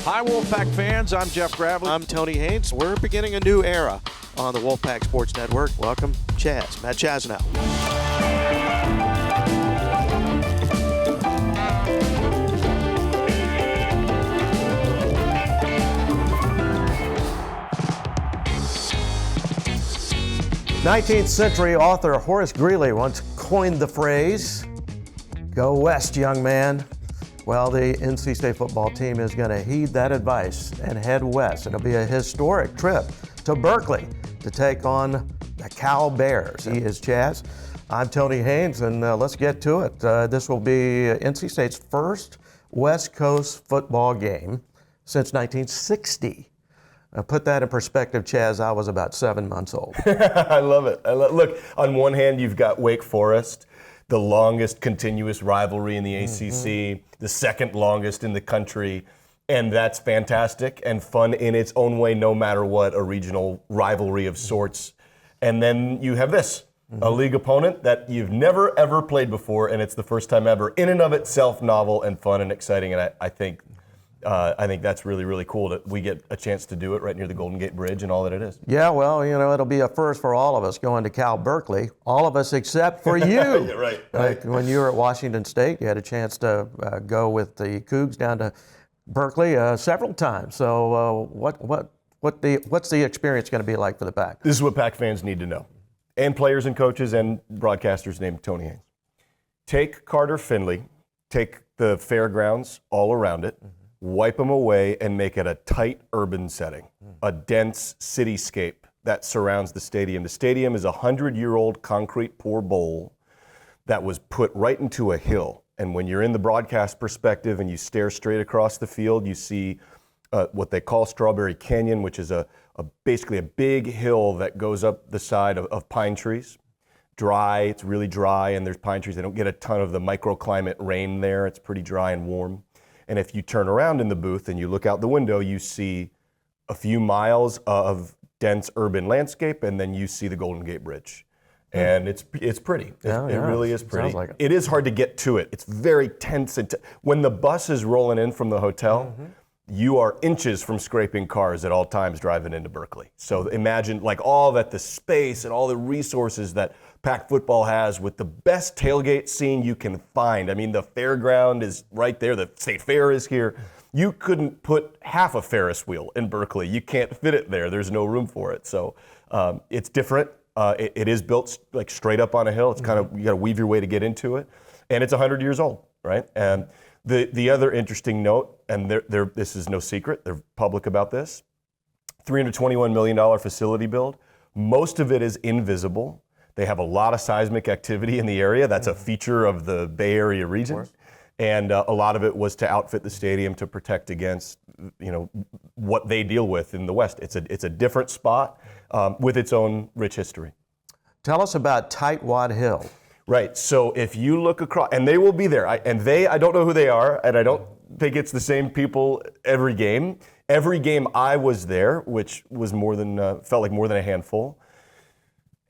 Hi, Wolfpack fans. I'm Jeff Gravely. I'm Tony Haynes. We're beginning a new era on the Wolfpack Sports Network. Welcome, Chaz. Matt Chazanow. 19th century author Horace Greeley once coined the phrase, "Go west, young man." Well, the NC State football team is going to heed that advice and head west. It'll be a historic trip to Berkeley to take on the Cal Bears. He is Chaz. I'm Tony Haynes, and let's get to it. This will be NC State's first West Coast football game since 1960. Put that in perspective, Chaz, I was about 7 months old. I love it. Look, on one hand, you've got Wake Forest, the longest continuous rivalry in the ACC, the second longest in the country, and that's fantastic and fun in its own way, no matter what, a regional rivalry of sorts. And then you have this, a league opponent that you've never, ever played before, and it's the first time ever, in and of itself novel and fun and exciting, and I think that's really, really cool that we get a chance to do it right near the Golden Gate Bridge and all that it is. Yeah, well, you know, it'll be a first for all of us going to Cal Berkeley, all of us except for you. Yeah, right. Like when you were at Washington State, you had a chance to go with the Cougs down to Berkeley several times. So what's the experience going to be like for the Pack? This is what Pack fans need to know, and players and coaches and broadcasters named Tony Haynes. Take Carter Finley, take the fairgrounds all around it, wipe them away and make it a tight urban setting, a dense cityscape that surrounds the stadium. The stadium is a 100-year-old concrete pour bowl that was put right into a hill. And when you're in the broadcast perspective and you stare straight across the field, you see what they call Strawberry Canyon, which is basically a big hill that goes up the side of pine trees. Dry, it's really dry, and there's pine trees. They don't get a ton of the microclimate rain there. It's pretty dry and warm. And if you turn around in the booth and you look out the window, you see a few miles of dense urban landscape, and then you see the Golden Gate Bridge. And it's pretty. It really is pretty. Like it. It is hard to get to it. It's very tense. When the bus is rolling in from the hotel, you are inches from scraping cars at all times driving into Berkeley. So imagine like all that, the space and all the resources that Pac football has with the best tailgate scene you can find. I mean, the fairground is right there. The State Fair is here. You couldn't put half a Ferris wheel in Berkeley. You can't fit it there. There's no room for it. So it's different. It is built like straight up on a hill. It's kind of, you got to weave your way to get into it. And it's 100 years old, right? And the other interesting note, and this is no secret, they're public about this, $321 million facility build. Most of it is invisible. They have a lot of seismic activity in the area. That's a feature of the Bay Area region. And a lot of it was to outfit the stadium to protect against, what they deal with in the West. It's a different spot with its own rich history. Tell us about Tightwad Hill. Right. So if you look across, and they will be there, I don't know who they are, and I don't think it's the same people every game. Every game I was there, which was felt like more than a handful.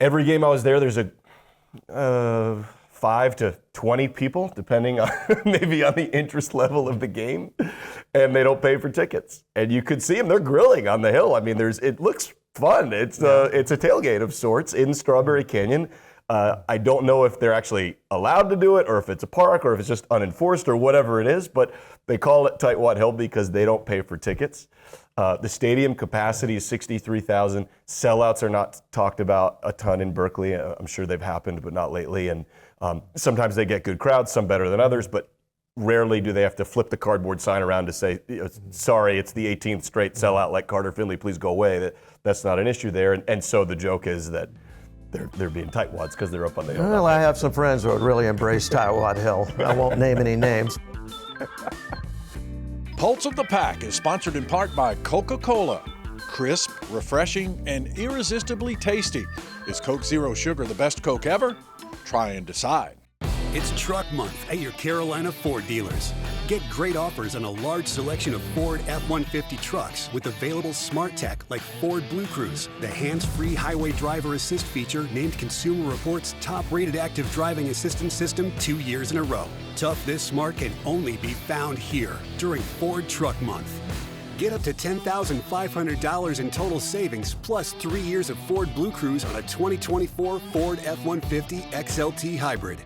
Every game I was there, there's 5 to 20 people, depending on maybe on the interest level of the game, and they don't pay for tickets. And you could see them; they're grilling on the hill. I mean, it looks fun. It's a tailgate of sorts in Strawberry Canyon. I don't know if they're actually allowed to do it, or if it's a park, or if it's just unenforced, or whatever it is. But they call it Tightwad Hill because they don't pay for tickets. The stadium capacity is 63,000. Sellouts are not talked about a ton in Berkeley. I'm sure they've happened, but not lately. And sometimes they get good crowds, some better than others, but rarely do they have to flip the cardboard sign around to say, sorry, it's the 18th straight sellout like Carter Finley, please go away. That's not an issue there. And so the joke is that they're being tightwads because they're up on the hill. Well, I have some friends who would really embrace Tightwad Hill. I won't name any names. Pulse of the Pack is sponsored in part by Coca-Cola. Crisp, refreshing, and irresistibly tasty. Is Coke Zero Sugar the best Coke ever? Try and decide. It's Truck Month at your Carolina Ford dealers. Get great offers on a large selection of Ford F-150 trucks with available smart tech like Ford Blue Cruise, the hands-free highway driver assist feature named Consumer Reports' top-rated active driving assistance system 2 years in a row. Tough this smart can only be found here during Ford Truck Month. Get up to $10,500 in total savings, plus 3 years of Ford Blue Cruise on a 2024 Ford F-150 XLT Hybrid.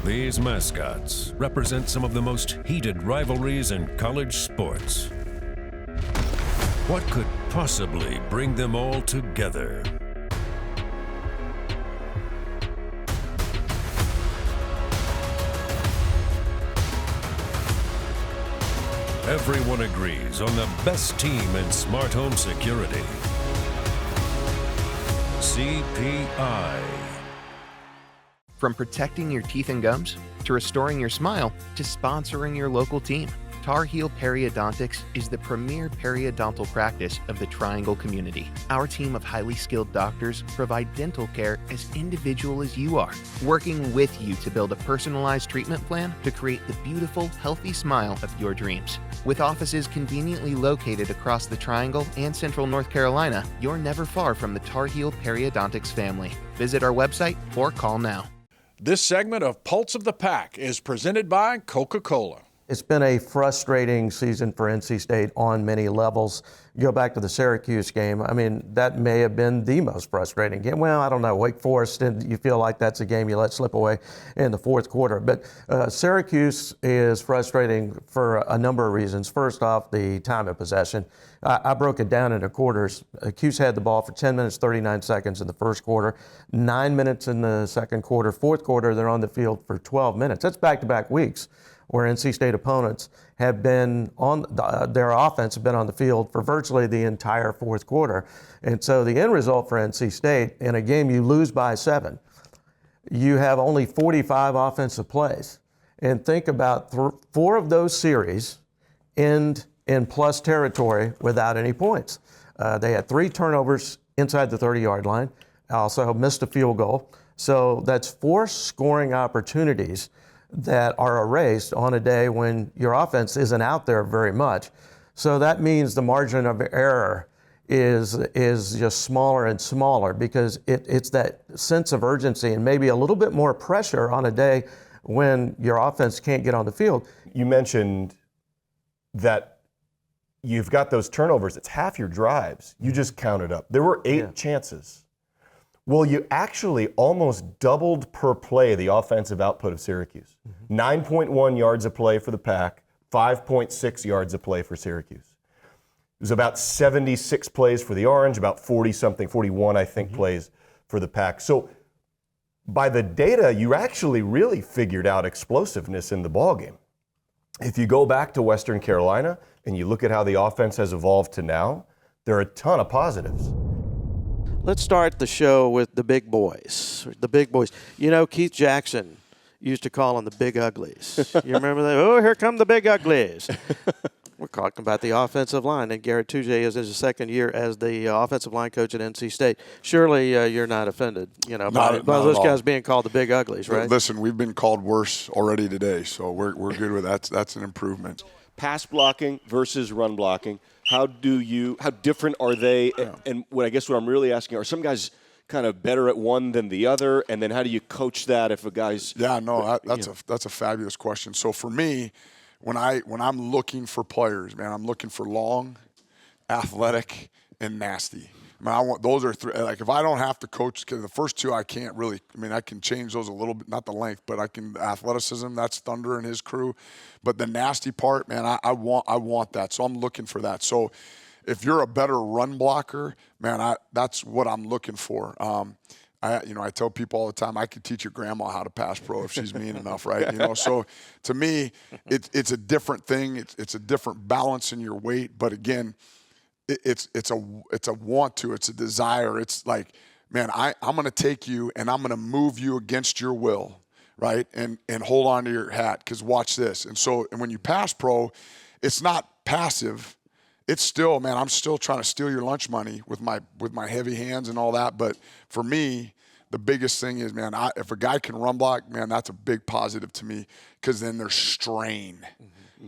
These mascots represent some of the most heated rivalries in college sports. What could possibly bring them all together? Everyone agrees on the best team in smart home security. CPI. From protecting your teeth and gums, to restoring your smile, to sponsoring your local team, Tar Heel Periodontics is the premier periodontal practice of the Triangle community. Our team of highly skilled doctors provide dental care as individual as you are, working with you to build a personalized treatment plan to create the beautiful, healthy smile of your dreams. With offices conveniently located across the Triangle and Central North Carolina, you're never far from the Tar Heel Periodontics family. Visit our website or call now. This segment of Pulse of the Pack is presented by Coca-Cola. It's been a frustrating season for NC State on many levels. You go back to the Syracuse game. I mean, that may have been the most frustrating game. Well, I don't know. Wake Forest, and you feel like that's a game you let slip away in the fourth quarter. But Syracuse is frustrating for a number of reasons. First off, the time of possession. I broke it down into quarters. Cuse had the ball for 10 minutes, 39 seconds in the first quarter, 9 minutes in the second quarter. Fourth quarter, they're on the field for 12 minutes. That's back-to-back weeks where NC State opponents have been on, their offense have been on the field for virtually the entire fourth quarter. And so the end result for NC State, in a game you lose by 7, you have only 45 offensive plays. And think about 4 of those series end in plus territory without any points. They had 3 turnovers inside the 30-yard line, also missed a field goal. So that's 4 scoring opportunities that are erased on a day when your offense isn't out there very much. So that means the margin of error is just smaller and smaller because it's that sense of urgency and maybe a little bit more pressure on a day when your offense can't get on the field. You mentioned that you've got those turnovers. It's half your drives. You just counted up. There were 8 chances. Well, you actually almost doubled per play the offensive output of Syracuse. 9.1 yards a play for the Pack, 5.6 yards a play for Syracuse. It was about 76 plays for the Orange, about 40-something, 41, I think, plays for the Pack. So by the data, you actually really figured out explosiveness in the ballgame. If you go back to Western Carolina and you look at how the offense has evolved to now, there are a ton of positives. Let's start the show with the big boys. The big boys. You know, Keith Jackson used to call them the big uglies. You remember that? Oh, here come the big uglies. We're talking about the offensive line, and Garett Tujague is in his second year as the offensive line coach at NC State. Surely you're not offended, you know, by those guys being called the big uglies, right? Listen, we've been called worse already today, so we're good with that. That's an improvement. Pass blocking versus run blocking. How different are they? Yeah. And what I'm really asking, are some guys kind of better at one than the other? And then how do you coach that if a guy's that's a fabulous question. So for me, when I'm looking for players, man, I'm looking for long, athletic, and nasty. I mean, I want those are 3. Like if I don't have to coach, because the first 2 I can't really. I mean, I can change those a little bit, not the length, but I can athleticism. That's Thunder and his crew, but the nasty part, man, I want that. So I'm looking for that. So if you're a better run blocker, man, that's what I'm looking for. I tell people all the time, I could teach your grandma how to pass pro if she's mean enough, right? You know, so to me, it's a different thing. It's a different balance in your weight, but again. It's a want to, it's a desire. It's like, man, I'm going to take you and I'm going to move you against your will, right? And hold on to your hat because watch this. And so when you pass pro, it's not passive, it's still, man, I'm still trying to steal your lunch money with my heavy hands and all that. But for me, the biggest thing is, man, if a guy can run block, man, that's a big positive to me, because then there's strain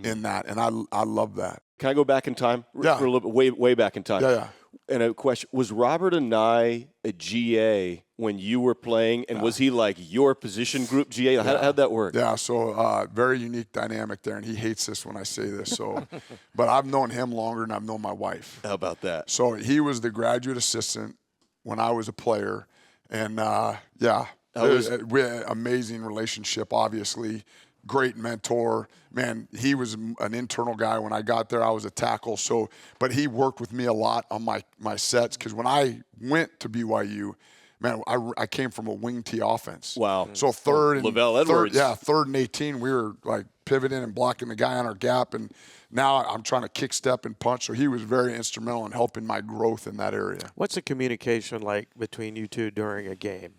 in that, and I love that. Can I go back in time? Yeah. For a little bit, way back in time. Yeah. And a question, was Robert Anae a GA when you were playing, and was he like your position group GA? How'd that work? Yeah, so very unique dynamic there, and he hates this when I say this. So, but I've known him longer than I've known my wife. How about that? So he was the graduate assistant when I was a player, and we had an amazing relationship, obviously. Great mentor. Man, he was an internal guy when I got there. I was a tackle. So, but he worked with me a lot on my sets, because when I went to BYU, man, I came from a wing T offense. Wow. So third and 18, we were like pivoting and blocking the guy on our gap, and now I'm trying to kick, step, and punch. So he was very instrumental in helping my growth in that area. What's the communication like between you two during a game?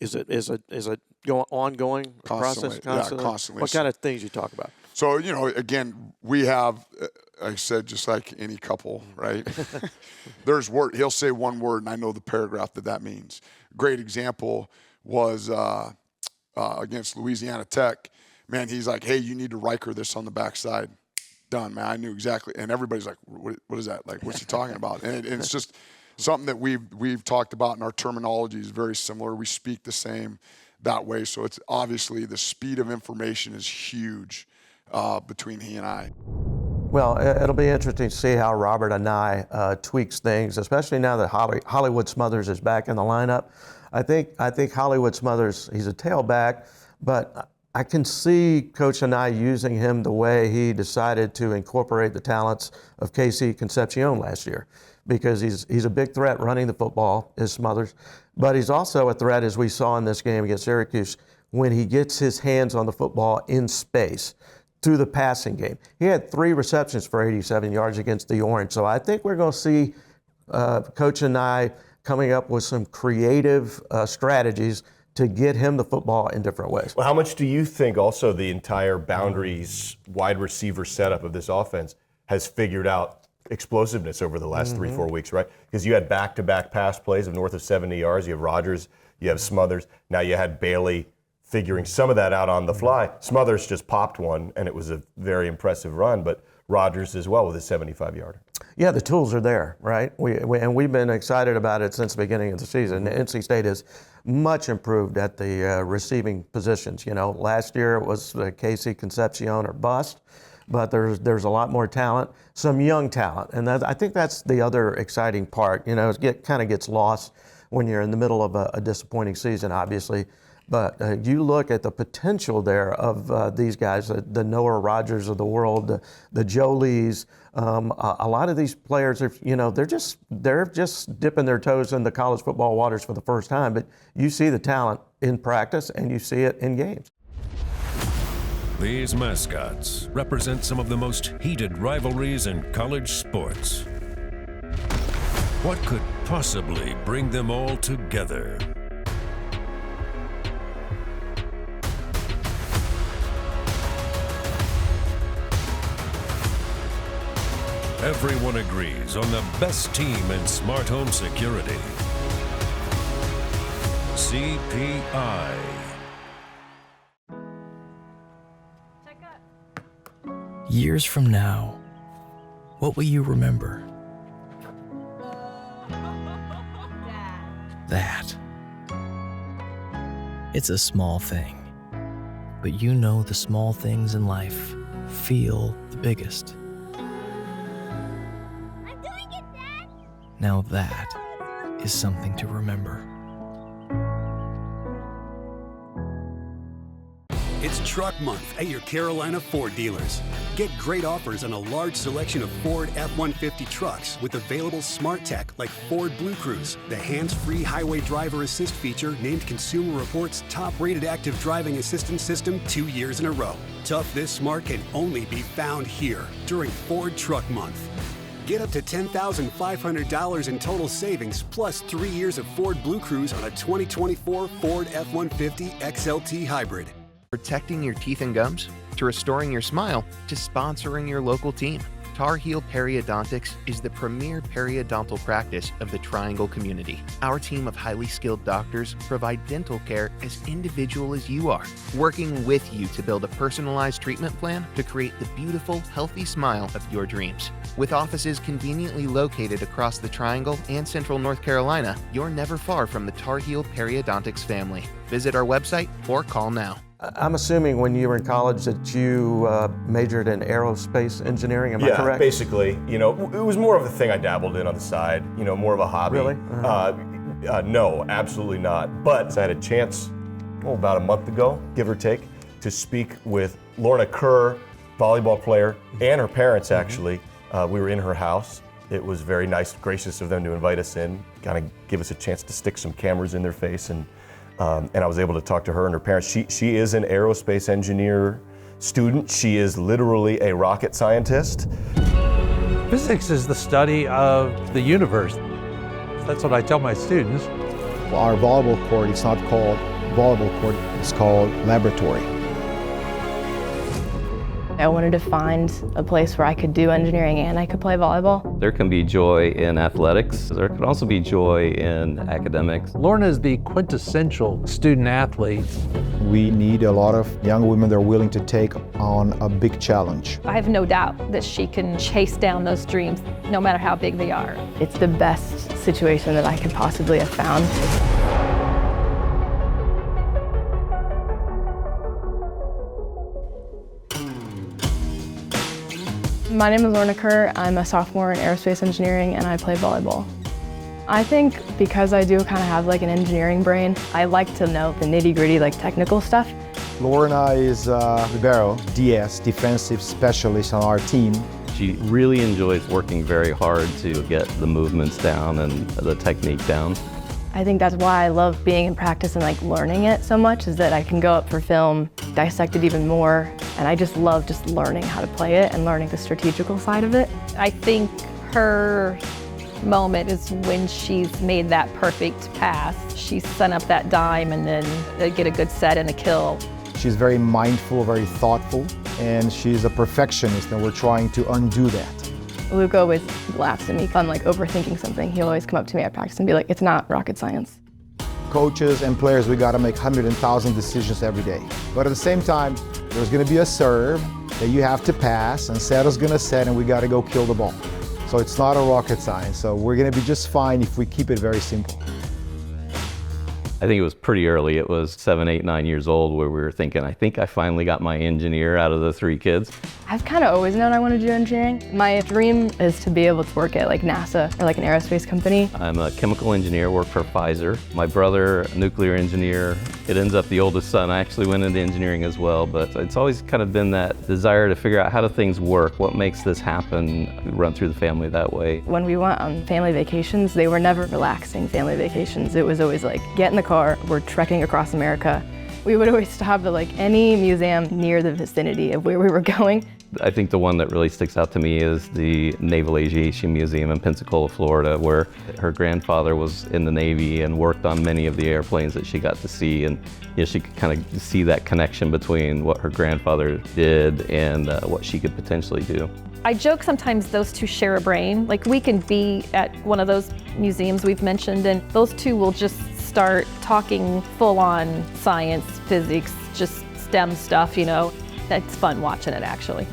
Is it ongoing process constantly? Yeah, constantly. What kind of things you talk about? So, again, we have, like I said, just like any couple, right? There's word. He'll say one word, and I know the paragraph that means. Great example was against Louisiana Tech. Man, he's like, hey, you need to Riker this on the backside. Done, man. I knew exactly. And everybody's like, what is that? Like, what's he talking about? And it's just something that we've talked about, and our terminology is very similar. We speak the same that way. So it's obviously the speed of information is huge between he and I. Well, it'll be interesting to see how Robert Anae tweaks things, especially now that Hollywood Smothers is back in the lineup. I think Hollywood Smothers, he's a tailback, but I can see Coach Anae using him the way he decided to incorporate the talents of Casey Concepcion last year, because he's a big threat running the football, is Smothers, but he's also a threat, as we saw in this game against Syracuse, when he gets his hands on the football in space through the passing game. He had 3 receptions for 87 yards against the Orange. So I think we're going to see Coach Anae coming up with some creative strategies to get him the football in different ways. Well, how much do you think also the entire boundaries wide receiver setup of this offense has figured out explosiveness over the last 3-4 weeks, right? Because you had back-to-back pass plays of north of 70 yards. You have Rodgers, you have Smothers. Now you had Bailey figuring some of that out on the fly. Smothers just popped one, and it was a very impressive run, but Rodgers as well with a 75-yarder. Yeah, the tools are there, right? We've been excited about it since the beginning of the season. NC State is much improved at the receiving positions. Last year it was Casey Concepcion or bust, but there's a lot more talent, some young talent, and I think that's the other exciting part. It kind of gets lost when you're in the middle of a disappointing season, obviously. But you look at the potential there of these guys, the Noah Rodgers of the world, the Joe Lees. A lot of these players are, they're just dipping their toes in the college football waters for the first time. But you see the talent in practice, and you see it in games. These mascots represent some of the most heated rivalries in college sports. What could possibly bring them all together? Everyone agrees on the best team in smart home security. CPI. Years from now, what will you remember? That. It's a small thing, but the small things in life feel the biggest. Now that is something to remember. It's Truck Month at your Carolina Ford dealers. Get great offers on a large selection of Ford F-150 trucks with available smart tech like Ford Blue Cruise, the hands-free highway driver assist feature named Consumer Reports' top-rated active driving assistance system 2 years in a row. Tough this smart can only be found here during Ford Truck Month. Get up to $10,500 in total savings, plus 3 years of Ford Blue Cruise on a 2024 Ford F-150 XLT Hybrid. Protecting your teeth and gums, to restoring your smile, to sponsoring your local team. Tar Heel Periodontics is the premier periodontal practice of the Triangle community. Our team of highly skilled doctors provide dental care as individual as you are, working with you to build a personalized treatment plan to create the beautiful, healthy smile of your dreams. With offices conveniently located across the Triangle and Central North Carolina, you're never far from the Tar Heel Periodontics family. Visit our website or call now. I'm assuming when you were in college that you majored in aerospace engineering, am I correct? Yeah, basically. You know, it was more of a thing I dabbled in on the side, you know, more of a hobby. Really? No, absolutely not. But I had a chance, about a month ago, give or take, to speak with Laurna Kerr, volleyball player, and her parents, actually. We were in her house. It was very nice, gracious of them to invite us in, kind of give us a chance to stick some cameras in their face, and I was able to talk to her and her parents. She is an aerospace engineer student. She is literally a rocket scientist. Physics is the study of the universe. That's what I tell my students. Our volleyball court, it's not called volleyball court, it's called laboratory. I wanted to find a place where I could do engineering and I could play volleyball. There can be joy in athletics. There can also be joy in academics. Laurna is the quintessential student athlete. We need a lot of young women that are willing to take on a big challenge. I have no doubt that she can chase down those dreams, no matter how big they are. It's the best situation that I could possibly have found. My name is Laurna Kerr. I'm a sophomore in aerospace engineering and I play volleyball. I think because I do kind of have like an engineering brain, I like to know the nitty-gritty, like technical stuff. Laurna is Libero, DS, defensive specialist on our team. She really enjoys working very hard to get the movements down and the technique down. I think that's why I love being in practice and like learning it so much, is that I can go up for film, dissect it even more, and I just love just learning how to play it and learning the strategical side of it. I think her moment is when she's made that perfect pass. She's sent up that dime and then they get a good set and a kill. She's very mindful, very thoughtful, and she's a perfectionist, and we're trying to undo that. Luke always laughs at me if I'm like overthinking something. He'll always come up to me at practice and be like, it's not rocket science. Coaches and players, we gotta make 100,000 decisions every day. But at the same time, there's gonna be a serve that you have to pass, and setter's gonna set, and we gotta go kill the ball. So it's not a rocket science, so we're gonna be just fine if we keep it very simple. I think it was pretty early. It was 7, 8, 9 years old where we were thinking, I think I finally got my engineer out of the 3 kids. I've kind of always known I want to do engineering. My dream is to be able to work at like NASA or like an aerospace company. I'm a chemical engineer, work for Pfizer. My brother, a nuclear engineer. It ends up the oldest son. I actually went into engineering as well, but it's always kind of been that desire to figure out how do things work, what makes this happen, run through the family that way. When we went on family vacations, they were never relaxing family vacations. It was always like, get in the car, we're trekking across America. We would always stop at like any museum near the vicinity of where we were going. I think the one that really sticks out to me is the Naval Aviation Museum in Pensacola, Florida, where her grandfather was in the Navy and worked on many of the airplanes that she got to see, and you know, she could kind of see that connection between what her grandfather did and what she could potentially do. I joke sometimes those two share a brain. Like we can be at one of those museums we've mentioned and those two will just start talking full-on science, physics, just STEM stuff, you know. It's fun watching it, actually.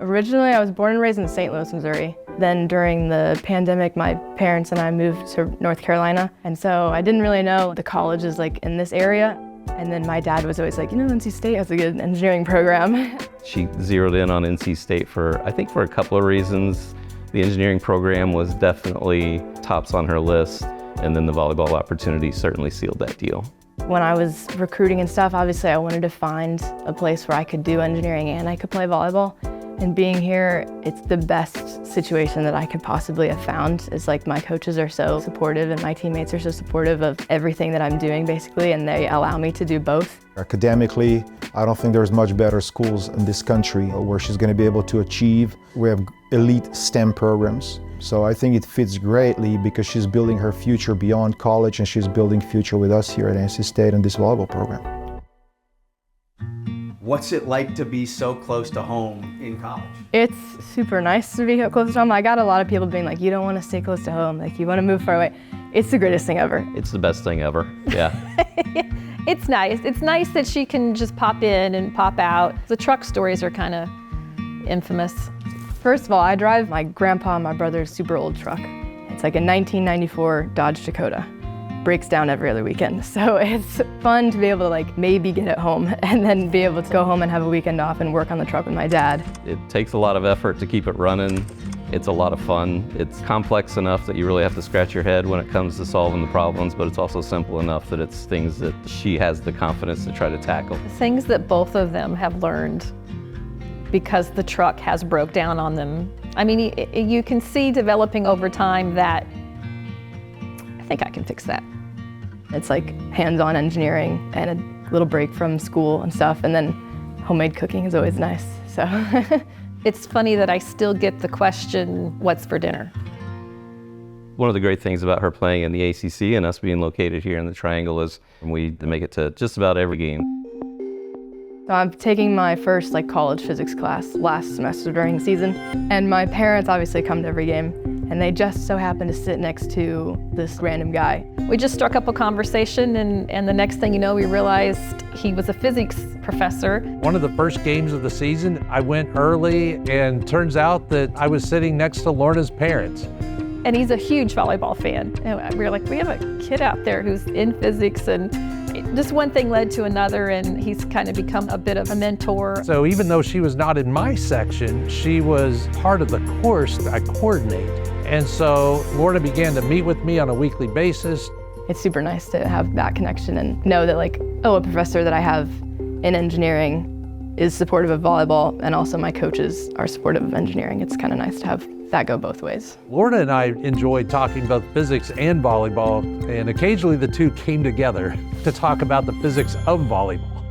Originally, I was born and raised in St. Louis, Missouri. Then during the pandemic, my parents and I moved to North Carolina. And so I didn't really know the colleges like in this area. And then my dad was always like, you know, NC State has a good engineering program. She zeroed in on NC State for, I think, for a couple of reasons. The engineering program was definitely tops on her list, and then the volleyball opportunity certainly sealed that deal. When I was recruiting and stuff, obviously I wanted to find a place where I could do engineering and I could play volleyball. And being here, it's the best situation that I could possibly have found. It's like my coaches are so supportive and my teammates are so supportive of everything that I'm doing basically, and they allow me to do both. Academically, I don't think there's much better schools in this country where she's going to be able to achieve. We have elite STEM programs. So I think it fits greatly because she's building her future beyond college and she's building future with us here at NC State in this volleyball program. What's it like to be so close to home in college? It's super nice to be close to home. I got a lot of people being like, you don't want to stay close to home, like you want to move far away. It's the greatest thing ever. It's the best thing ever, yeah. It's nice. It's nice that she can just pop in and pop out. The truck stories are kind of infamous. First of all, I drive my grandpa and my brother's super old truck. It's like a 1994 Dodge Dakota. Breaks down every other weekend. So it's fun to be able to like maybe get it home and then be able to go home and have a weekend off and work on the truck with my dad. It takes a lot of effort to keep it running. It's a lot of fun. It's complex enough that you really have to scratch your head when it comes to solving the problems, but it's also simple enough that it's things that she has the confidence to try to tackle. Things that both of them have learned because the truck has broke down on them. I mean, you can see developing over time that I think I can fix that. It's like hands-on engineering and a little break from school and stuff, and then homemade cooking is always nice, so. It's funny that I still get the question, what's for dinner? One of the great things about her playing in the ACC and us being located here in the Triangle is we make it to just about every game. So I'm taking my first college physics class last semester during the season, and my parents obviously come to every game, and they just so happen to sit next to this random guy. We just struck up a conversation, and the next thing you know, we realized he was a physics professor. One of the first games of the season, I went early, and turns out that I was sitting next to Laurna's parents. And he's a huge volleyball fan. And we were like, we have a kid out there who's in physics, and just one thing led to another, and he's kind of become a bit of a mentor. So even though she was not in my section, she was part of the course that I coordinate. And so Laurna began to meet with me on a weekly basis. It's super nice to have that connection and know that a professor that I have in engineering is supportive of volleyball, and also my coaches are supportive of engineering. It's kind of nice to have that go both ways. Laurna and I enjoyed talking both physics and volleyball, and occasionally the two came together to talk about the physics of volleyball.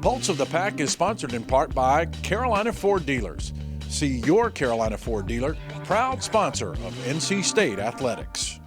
Pulse of the Pack is sponsored in part by Carolina Ford Dealers. See your Carolina Ford dealer, proud sponsor of NC State Athletics.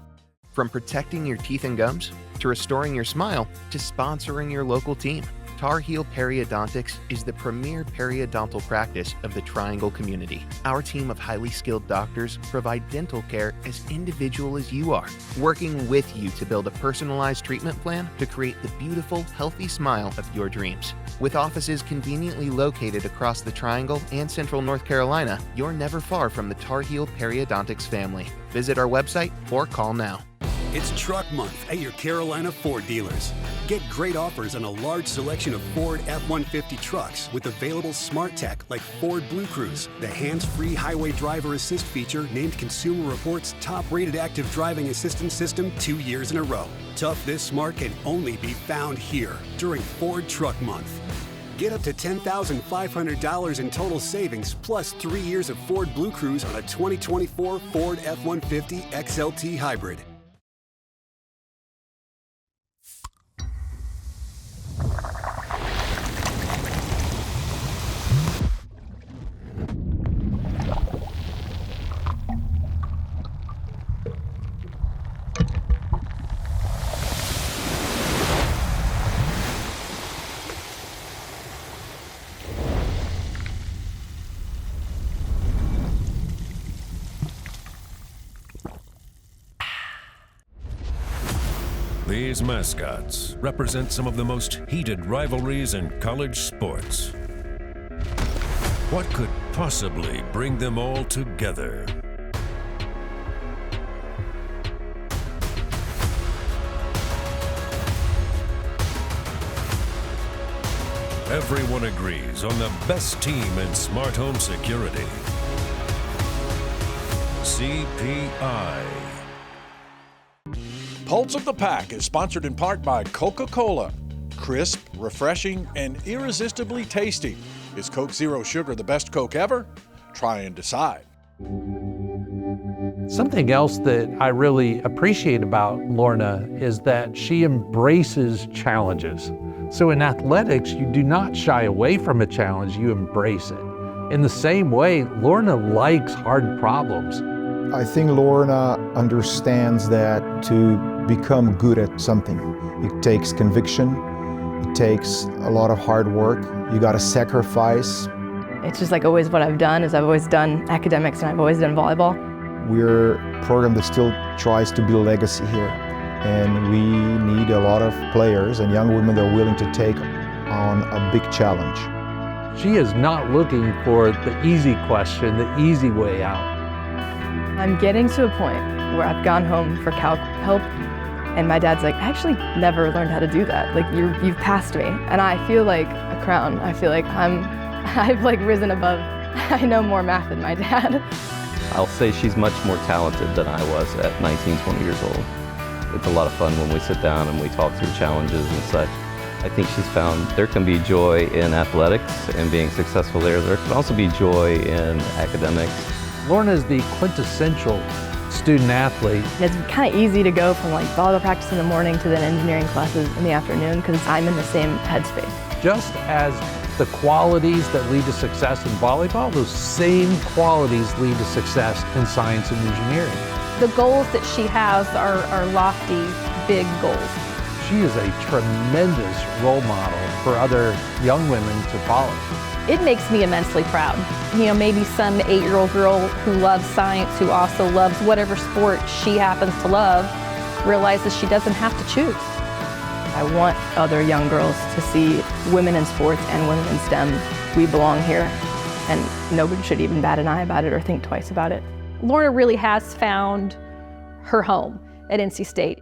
From protecting your teeth and gums, to restoring your smile, to sponsoring your local team, Tar Heel Periodontics is the premier periodontal practice of the Triangle community. Our team of highly skilled doctors provide dental care as individual as you are, working with you to build a personalized treatment plan to create the beautiful, healthy smile of your dreams. With offices conveniently located across the Triangle and Central North Carolina, you're never far from the Tar Heel Periodontics family. Visit our website or call now. It's Truck Month at your Carolina Ford dealers. Get great offers on a large selection of Ford F-150 trucks with available smart tech like Ford Blue Cruise, the hands-free highway driver assist feature named Consumer Reports' top-rated active driving assistance system 2 years in a row. Tough this smart can only be found here during Ford Truck Month. Get up to $10,500 in total savings plus 3 years of Ford Blue Cruise on a 2024 Ford F-150 XLT Hybrid. These mascots represent some of the most heated rivalries in college sports. What could possibly bring them all together? Everyone agrees on the best team in smart home security. CPI. Pulse of the Pack is sponsored in part by Coca-Cola. Crisp, refreshing, and irresistibly tasty Is Coke Zero Sugar the best Coke ever? Try and decide. Something else that I really appreciate about Laurna is that she embraces challenges. So in athletics, you do not shy away from a challenge, you embrace it. In the same way, Laurna likes hard problems. I think Laurna understands that to become good at something, it takes conviction, it takes a lot of hard work, you gotta sacrifice. It's just like always what I've done is I've always done academics and I've always done volleyball. We're a program that still tries to build legacy here, and we need a lot of players and young women that are willing to take on a big challenge. She is not looking for the easy question, the easy way out. I'm getting to a point where I've gone home for calc help and my dad's like, I actually never learned how to do that. Like you've passed me. And I feel like a crown. I feel like I've like risen above. I know more math than my dad. I'll say she's much more talented than I was at 19, 20 years old. It's a lot of fun when we sit down and we talk through challenges and such. I think she's found there can be joy in athletics and being successful there. There can also be joy in academics. Laurna is the quintessential student athlete. It's kind of easy to go from like volleyball practice in the morning to then engineering classes in the afternoon because I'm in the same headspace. Just as the qualities that lead to success in volleyball, those same qualities lead to success in science and engineering. The goals that she has are lofty, big goals. She is a tremendous role model for other young women to follow. It makes me immensely proud. You know, maybe some 8-year-old girl who loves science, who also loves whatever sport she happens to love, realizes she doesn't have to choose. I want other young girls to see women in sports and women in STEM. We belong here, and nobody should even bat an eye about it or think twice about it. Laurna really has found her home at NC State.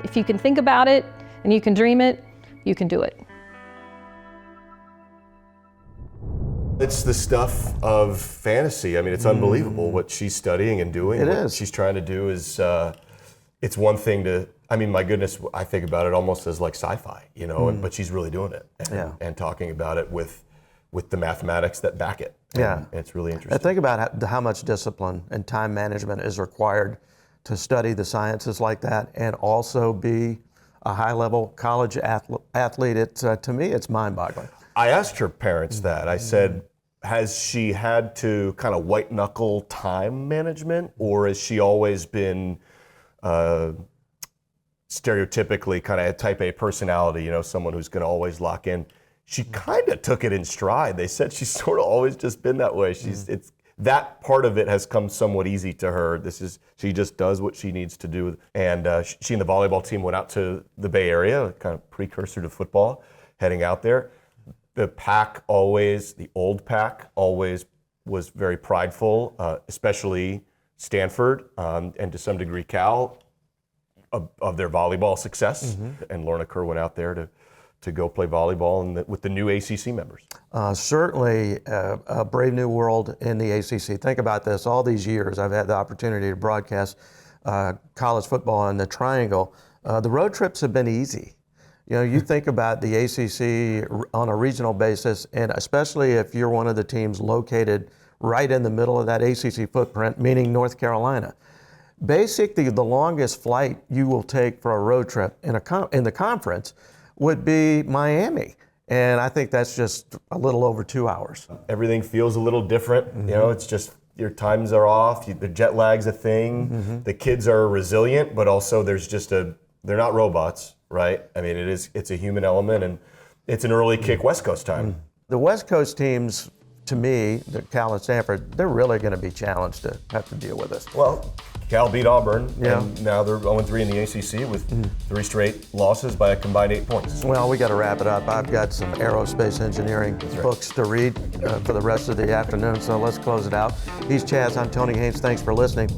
If you can think about it and you can dream it, you can do it. It's the stuff of fantasy. I mean, it's unbelievable what she's studying and doing. It what is. she's trying to do is, it's one thing to, I mean, my goodness, I think about it almost as like sci-fi, you know, but she's really doing it and talking about it with the mathematics that back it. And it's really interesting. And think about how much discipline and time management is required to study the sciences like that and also be a high-level college athlete. To me, it's mind-boggling. I asked her parents that. I said, has she had to kind of white-knuckle time management, or has she always been stereotypically kind of a type A personality, you know, someone who's going to always lock in? She kind of took it in stride. They said she's sort of always just been that way. It's that part of it has come somewhat easy to her. She just does what she needs to do. And she and the volleyball team went out to the Bay Area, kind of precursor to football, heading out there. The old pack always was very prideful, especially Stanford and to some degree Cal, of their volleyball success. And Laurna Kerr went out there to go play volleyball with the new ACC members. Certainly a brave new world in the ACC. Think about this, all these years I've had the opportunity to broadcast college football in the Triangle. The road trips have been easy. You know, you think about the ACC on a regional basis, and especially if you're one of the teams located right in the middle of that ACC footprint, meaning North Carolina. Basically, the longest flight you will take for a road trip in the conference would be Miami. And I think that's just a little over 2 hours. Everything feels a little different. You know, it's just your times are off, the jet lag's a thing. The kids are resilient, but also they're not robots. Right? I mean, it's a human element, and it's an early kick West Coast time. The West Coast teams, to me, the Cal and Stanford, they're really going to be challenged to have to deal with this. Well, Cal beat Auburn, and now they're 0-3 in the ACC with 3 straight losses by a combined 8 points. Well, we got to wrap it up. I've got some aerospace engineering books to read for the rest of the afternoon, so let's close it out. He's Chaz, I'm Tony Haynes. Thanks for listening.